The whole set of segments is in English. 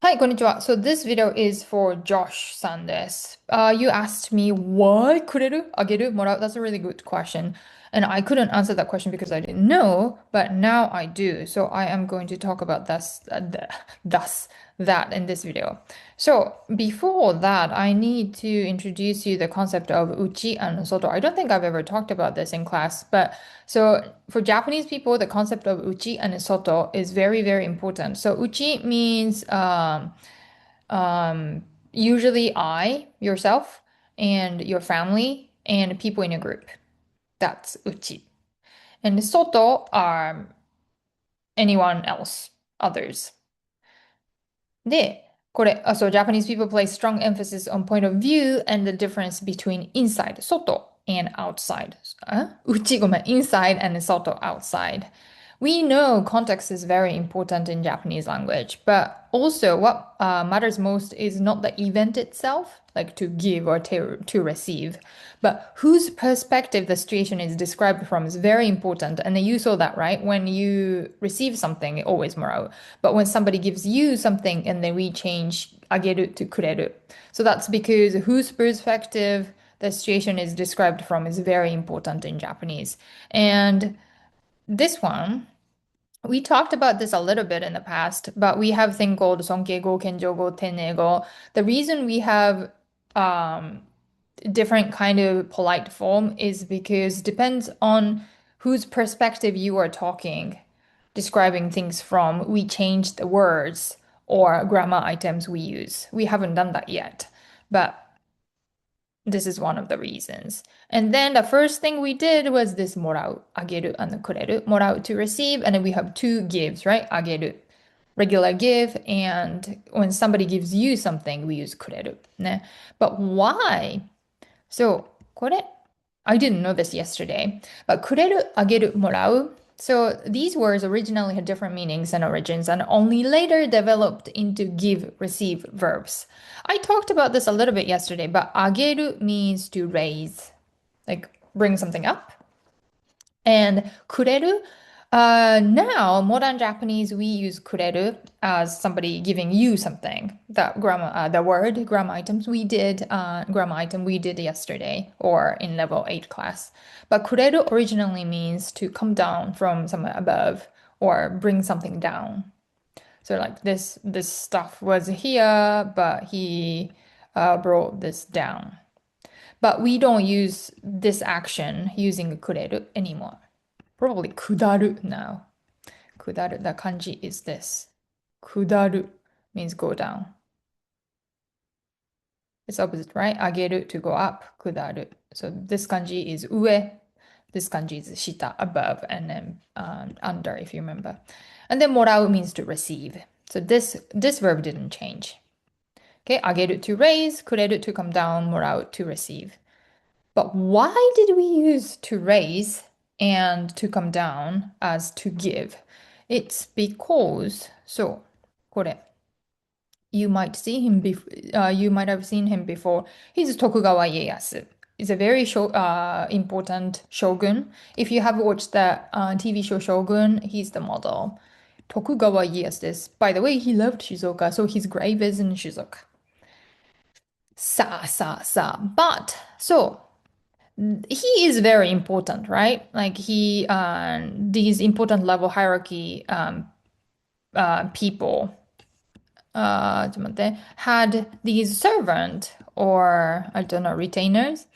Hi, konnichiwa. So this video is for Josh-san です。You asked me why くれる? あげる? もらう? That's a really good question. And I couldn't answer that question because I didn't know, but now I do. So I am going to talk about that in this video. So before that, I need to introduce you the concept of uchi and soto. I don't think I've ever talked about this in class, but so for Japanese people, the concept of uchi and soto is very, very important. So uchi means um, usually yourself, and your family, and people in a group. That's uchi. And soto are anyone else, others. で、これ、so Japanese people place strong emphasis on point of view and the difference between inside, 外 and outside. 内、ごめん、inside and soto, outside. We know context is very important in Japanese language, but also what matters most is not the event itself, like to give or to receive, but whose perspective the situation is described from is very important. And you saw that, right? When you receive something, always morao. But when somebody gives you something and then we change ageru to kureru. So that's because whose perspective the situation is described from is very important in Japanese. And this one, we talked about this a little bit in the past, but we have thing called sonkeigo, kenjogo, tenego. The reason we have um, different kind of polite form is because depends on whose perspective you are talking, describing things from. We change the words or grammar items we use. We haven't done that yet, but this is one of the reasons. And then the first thing we did was this もらう, あげる and くれる. もらう to receive, and then we have two gives, right? あげる, regular give, and when somebody gives you something, we use くれる. ね. But why? So, これ, I didn't know this yesterday, but くれる, あげる, もらう. So these words originally had different meanings and origins and only later developed into give, receive verbs. I talked about this a little bit yesterday, but あげる means to raise, like bring something up. And くれる, now modern Japanese we use くれる as somebody giving you something. That grammar, the word grammar items we did, grammar item we did yesterday or in level 8 class. But くれる originally means to come down from somewhere above or bring something down. So like this stuff was here, but he brought this down. But we don't use this action using くれる anymore. Probably 下る now. 下る, the kanji is this. 下る means go down. It's opposite, right? 上げる to go up, 下る. So this kanji is 上. This kanji is 下, above, and then under, if you remember. And then もらう means to receive. So this verb didn't change. Okay, 上げる to raise, くれる to come down, もらう to receive. But why did we use to raise and to come down as to give? It's because, so, これ, you might see him you might have seen him before. He's Tokugawa Ieyasu. He's a very important shogun. If you have watched the TV show Shogun, he's the model. Tokugawa Ieyasu. By the way, he loved Shizuoka, so his grave is in Shizuoka. But so he is very important, right? Like these important level hierarchy people, ちょっと待って, had these servant or I don't know retainers,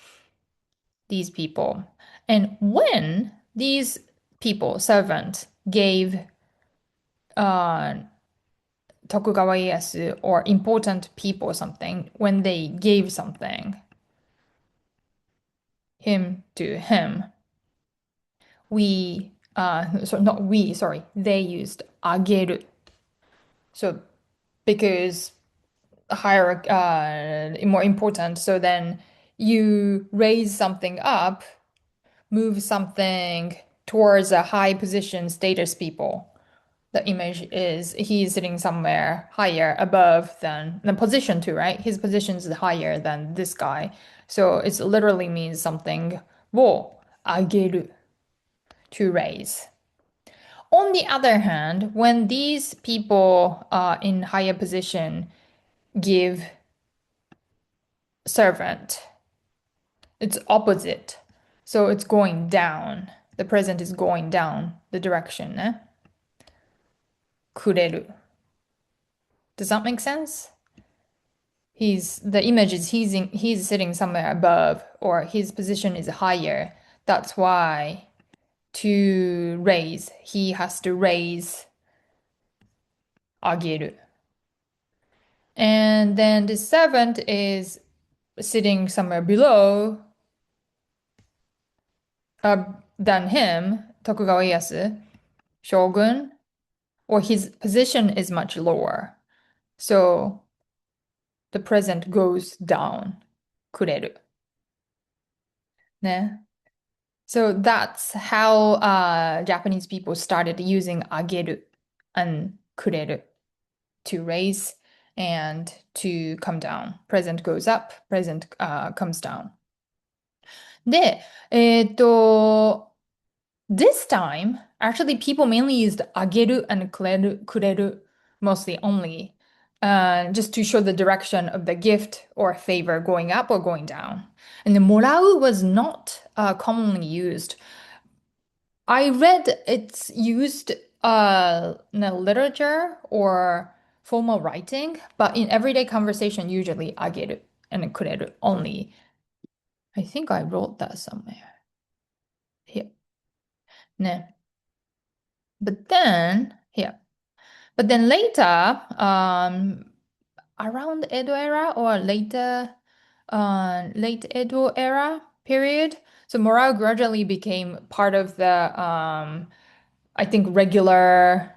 these people, and when these people servant gave uh, Tokugawa Ieyasu or important people something, when they gave something him to him, they used あげる. So because higher more important, so then you raise something up, move something towards a high position status people. The image is he's sitting somewhere higher above than the position too, right? His position is higher than this guy. So it literally means something を上げる to raise. On the other hand, when these people in higher position give servant, it's opposite. So it's going down. The present is going down the direction. くれる. Does that make sense? The image is he's sitting somewhere above or his position is higher. That's why to raise, he has to raise あげる. And then the servant is sitting somewhere below than him, Tokugawa Ieyasu, shogun, or his position is much lower. So the present goes down. くれる. ね. So that's how Japanese people started using あげる and くれる to raise and to come down. Present goes up, present comes down. で、this time, actually, people mainly used あげる and くれる mostly only, just to show the direction of the gift or favor going up or going down. And the もらう was not commonly used. I read it's used in the literature or formal writing, but in everyday conversation, usually あげる and くれる only. I think I wrote that somewhere. Here. ね. But then, here. But then later, around Edo era or later, late Edo era period, so morale gradually became part of the, I think, regular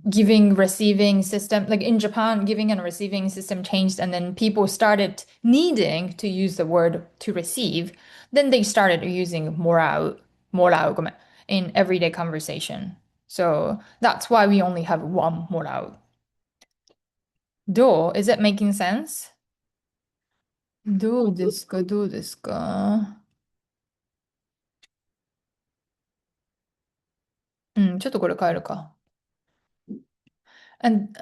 giving receiving system. Like in Japan, giving and receiving system changed, and then people started needing to use the word to receive. Then they started using morale ごめん in everyday conversation. So that's why we only have one morale. Is it making sense? どうですか？ちょっとこれ変えるか。And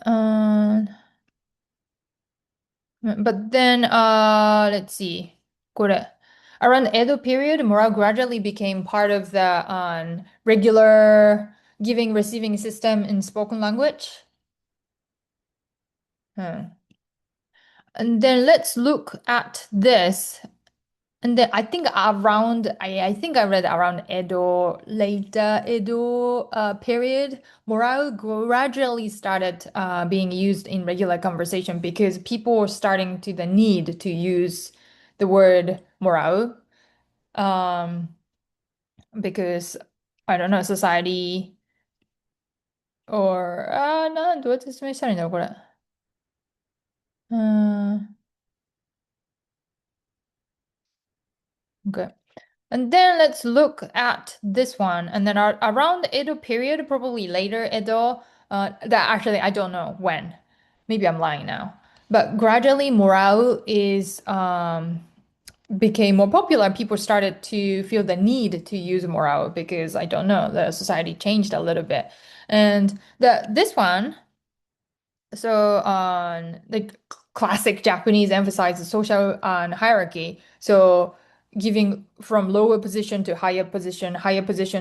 but then let's see. これ around the Edo period, morale gradually became part of the regular giving receiving system in spoken language. Hmm. And then let's look at this. And then I think I think I read around Edo, later Edo period, morale gradually started being used in regular conversation because people were starting to the need to use the word morale. Um, because I don't know, society or どうやって説明したらいいんだろう、これ。Okay. And then let's look at this one. And then around the Edo period, probably later Edo, that actually I don't know when. Maybe I'm lying now. But gradually morale is became more popular. People started to feel the need to use morale because I don't know, the society changed a little bit. And this one, so the classic Japanese emphasizes social hierarchy. So giving from lower position to higher position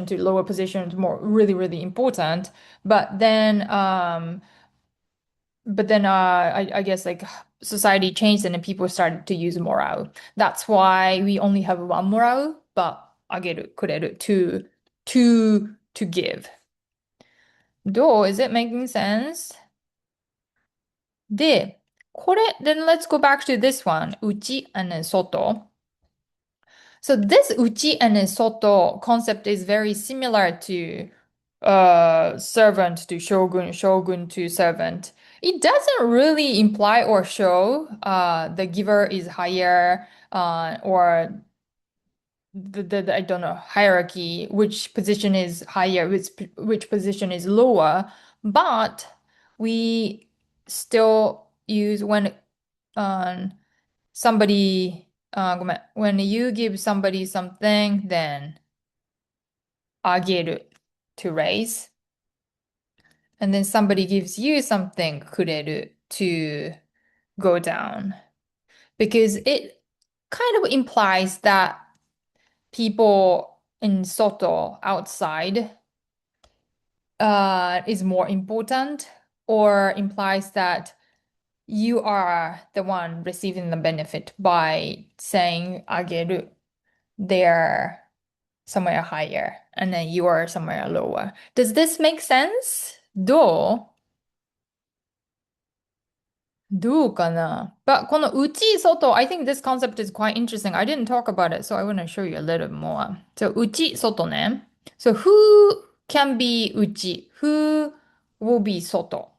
to lower position is more really, really important. But then I guess like society changed and then people started to use morale. That's why we only have one morale, but あげる、くれる to give. Is it making sense? で、then let's go back to this one, 内 and then 外. So this 内 and then 外 concept is very similar to servant to shogun, shogun to servant. It doesn't really imply or show the giver is higher or I don't know hierarchy, which position is higher, which position is lower, but we still use when somebody ごめん when you give somebody something, then あげる to raise. And then somebody gives you something, くれる to go down. Because it kind of implies that people in Soto outside is more important or implies that you are the one receiving the benefit by saying あげる they're somewhere higher and then you are somewhere lower. Does this make sense? どうかな But この内外 I think this concept is quite interesting. I didn't talk about it, so I want to show you a little more. So 内外ね. So who can be 内? Who will be 外?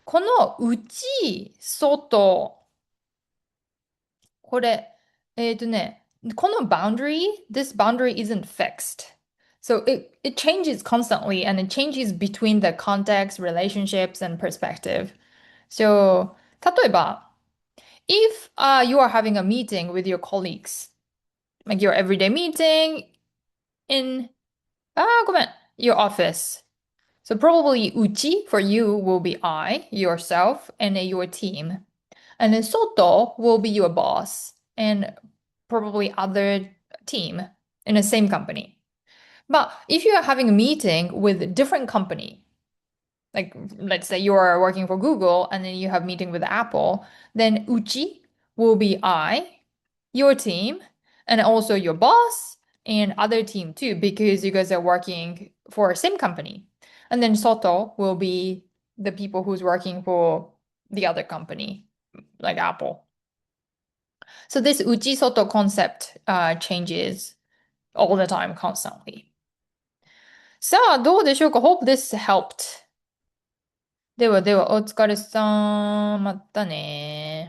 この内、外、これ、この boundary, this boundary isn't fixed. So it changes constantly and it changes between the context, relationships, and perspective. So, 例えば、if you are having a meeting with your colleagues, like your everyday meeting in, ごめん, your office. So probably uchi for you will be I, yourself, and your team. And then soto will be your boss and probably other team in the same company. But if you are having a meeting with a different company, like let's say you are working for Google and then you have meeting with Apple, then uchi will be I, your team, and also your boss and other team too, because you guys are working for same company. And then soto will be the people who's working for the other company, like Apple. So this uchi soto concept changes all the time, constantly. さあ、どうでしょうか ?Hope this helped. ではでは、お疲れさん。またね